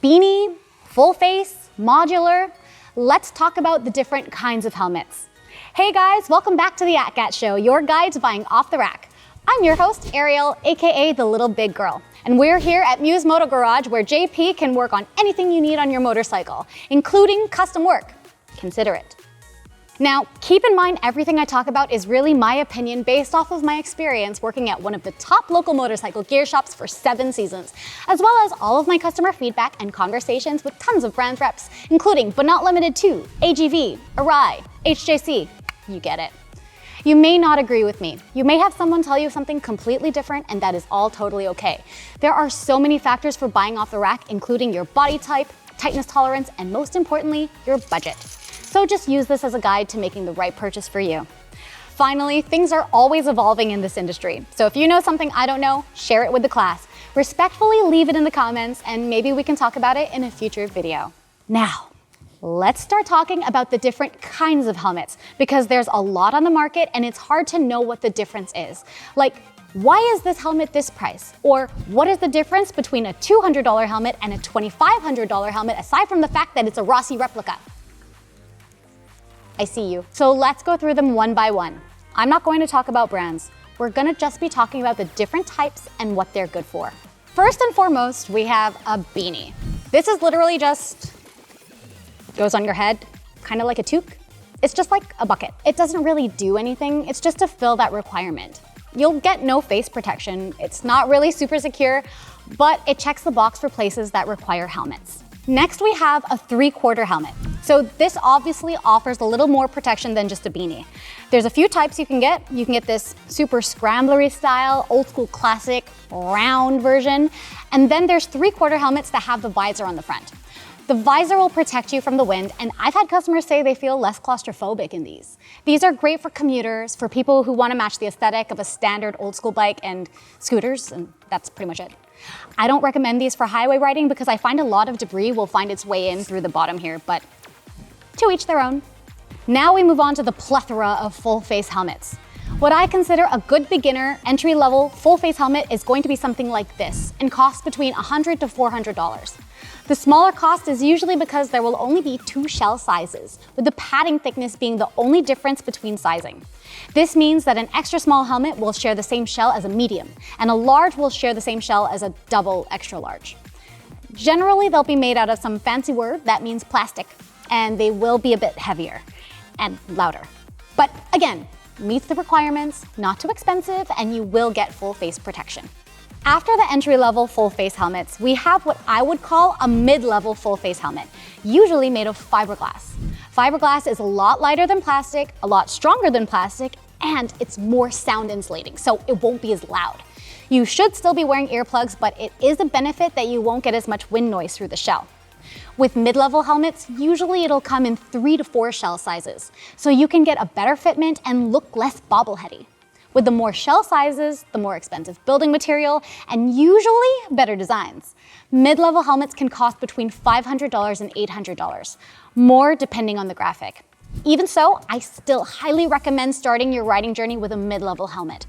Beanie, full face, modular. Let's talk about the different kinds of helmets. Hey guys, welcome back to the ATGATT Show, your guide to buying off the rack. I'm your host, Ariel, aka the Little Big Girl. And we're here at Muse Moto Garage where JP can work on anything you need on your motorcycle, including custom work. Consider it. Now, keep in mind everything I talk about is really my opinion based off of my experience working at one of the top local motorcycle gear shops for 7 seasons, as well as all of my customer feedback and conversations with tons of brand reps, including but not limited to AGV, Arai, HJC, you get it. You may not agree with me. You may have someone tell you something completely different, and that is all totally okay. There are so many factors for buying off the rack, including your body type, tightness tolerance, and most importantly, your budget. So just use this as a guide to making the right purchase for you. Finally, things are always evolving in this industry. So if you know something I don't know, share it with the class. Respectfully leave it in the comments, and maybe we can talk about it in a future video. Now, let's start talking about the different kinds of helmets, because there's a lot on the market and it's hard to know what the difference is. Like, why is this helmet this price? Or what is the difference between a $200 helmet and a $2,500 helmet, aside from the fact that it's a Rossi replica? I see you. So let's go through them one by one. I'm not going to talk about brands. We're gonna just be talking about the different types and what they're good for. First and foremost, we have a beanie. This is literally just goes on your head, kind of like a toque. It's just like a bucket. It doesn't really do anything. It's just to fill that requirement. You'll get no face protection. It's not really super secure, but it checks the box for places that require helmets. Next, we have a 3/4 helmet. So this obviously offers a little more protection than just a beanie. There's a few types you can get. You can get this super scramblery style, old school classic, round version. And then there's 3/4 helmets that have the visor on the front. The visor will protect you from the wind, and I've had customers say they feel less claustrophobic in these. These are great for commuters, for people who want to match the aesthetic of a standard old school bike and scooters, and that's pretty much it. I don't recommend these for highway riding because I find a lot of debris will find its way in through the bottom here, but to each their own. Now we move on to the plethora of full face helmets. What I consider a good beginner, entry-level, full-face helmet is going to be something like this and costs between $100 to $400. The smaller cost is usually because there will only be 2 shell sizes, with the padding thickness being the only difference between sizing. This means that an extra small helmet will share the same shell as a medium, and a large will share the same shell as a double extra large. Generally, they'll be made out of some fancy word that means plastic, and they will be a bit heavier and louder. But again, meets the requirements, not too expensive, and you will get full face protection. After the entry-level full-face helmets, we have what I would call a mid-level full-face helmet, usually made of fiberglass. Fiberglass is a lot lighter than plastic, a lot stronger than plastic, and it's more sound insulating, so it won't be as loud. You should still be wearing earplugs, but it is a benefit that you won't get as much wind noise through the shell. With mid-level helmets, usually it'll come in 3 to 4 shell sizes, so you can get a better fitment and look less bobbleheady. With the more shell sizes, the more expensive building material, and usually better designs. Mid-level helmets can cost between $500 and $800, more depending on the graphic. Even so, I still highly recommend starting your riding journey with a mid-level helmet.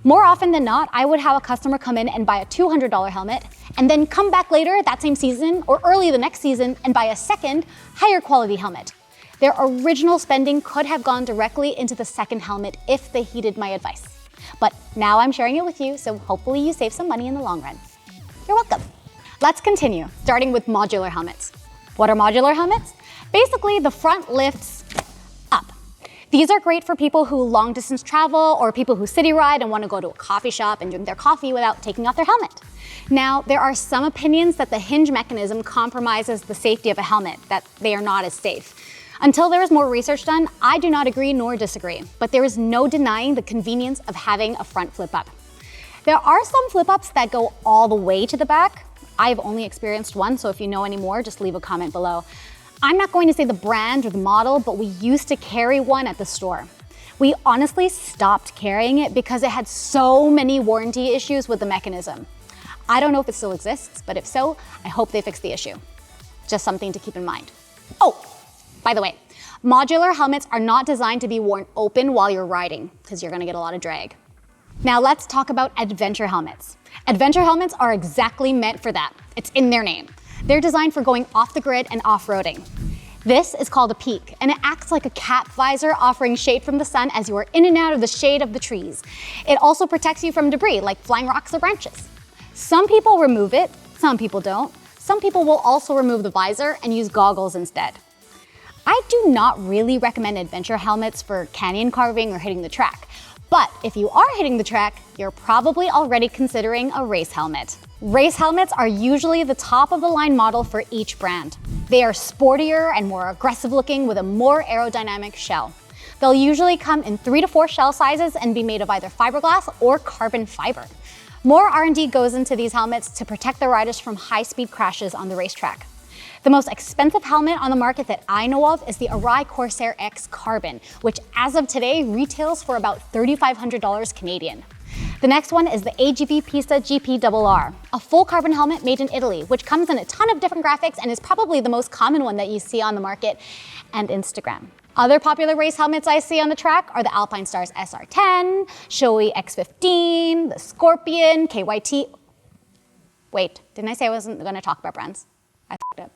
More often than not, I would have a customer come in and buy a $200 helmet, and then come back later that same season or early the next season and buy a second, higher quality helmet. Their original spending could have gone directly into the second helmet if they heeded my advice. But now I'm sharing it with you, so hopefully you save some money in the long run. You're welcome. Let's continue, starting with modular helmets. What are modular helmets? Basically, the front lifts up. These are great for people who long distance travel or people who city ride and want to go to a coffee shop and drink their coffee without taking off their helmet. Now, there are some opinions that the hinge mechanism compromises the safety of a helmet, that they are not as safe. Until there is more research done, I do not agree nor disagree, but there is no denying the convenience of having a front flip up. There are some flip ups that go all the way to the back. I've only experienced one, so if you know any more, just leave a comment below. I'm not going to say the brand or the model, but we used to carry one at the store. We honestly stopped carrying it because it had so many warranty issues with the mechanism. I don't know if it still exists, but if so, I hope they fix the issue. Just something to keep in mind. Oh, by the way, modular helmets are not designed to be worn open while you're riding, because you're gonna get a lot of drag. Now let's talk about adventure helmets. Adventure helmets are exactly meant for that. It's in their name. They're designed for going off the grid and off-roading. This is called a peak, and it acts like a cap visor, offering shade from the sun as you are in and out of the shade of the trees. It also protects you from debris like flying rocks or branches. Some people remove it, some people don't. Some people will also remove the visor and use goggles instead. I do not really recommend adventure helmets for canyon carving or hitting the track. But if you are hitting the track, you're probably already considering a race helmet. Race helmets are usually the top of the line model for each brand. They are sportier and more aggressive looking with a more aerodynamic shell. They'll usually come in 3 to 4 shell sizes and be made of either fiberglass or carbon fiber. More R&D goes into these helmets to protect the riders from high-speed crashes on the racetrack. The most expensive helmet on the market that I know of is the Arai Corsair X Carbon, which as of today retails for about $3,500 Canadian. The next one is the AGV Pista GP-RR, a full carbon helmet made in Italy, which comes in a ton of different graphics and is probably the most common one that you see on the market and Instagram. Other popular race helmets I see on the track are the Alpine Stars SR10, Shoei X15, the Scorpion, KYT. Wait, didn't I say I wasn't going to talk about brands? I f***ed up.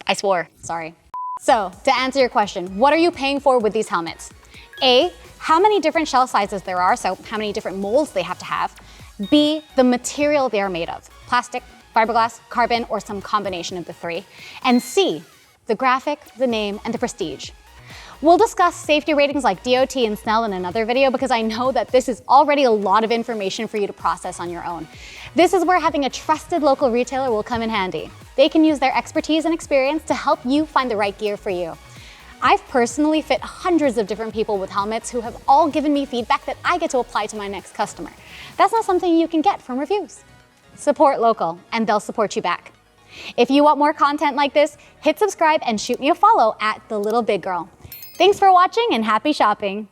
I swore, sorry. So, to answer your question, what are you paying for with these helmets? A, how many different shell sizes there are, so how many different molds they have to have. B, the material they are made of, plastic, fiberglass, carbon, or some combination of the three. And C, the graphic, the name, and the prestige. We'll discuss safety ratings like DOT and Snell in another video because I know that this is already a lot of information for you to process on your own. This is where having a trusted local retailer will come in handy. They can use their expertise and experience to help you find the right gear for you. I've personally fit hundreds of different people with helmets who have all given me feedback that I get to apply to my next customer. That's not something you can get from reviews. Support local, and they'll support you back. If you want more content like this, hit subscribe and shoot me a follow at The Little Big Girl. Thanks for watching and happy shopping.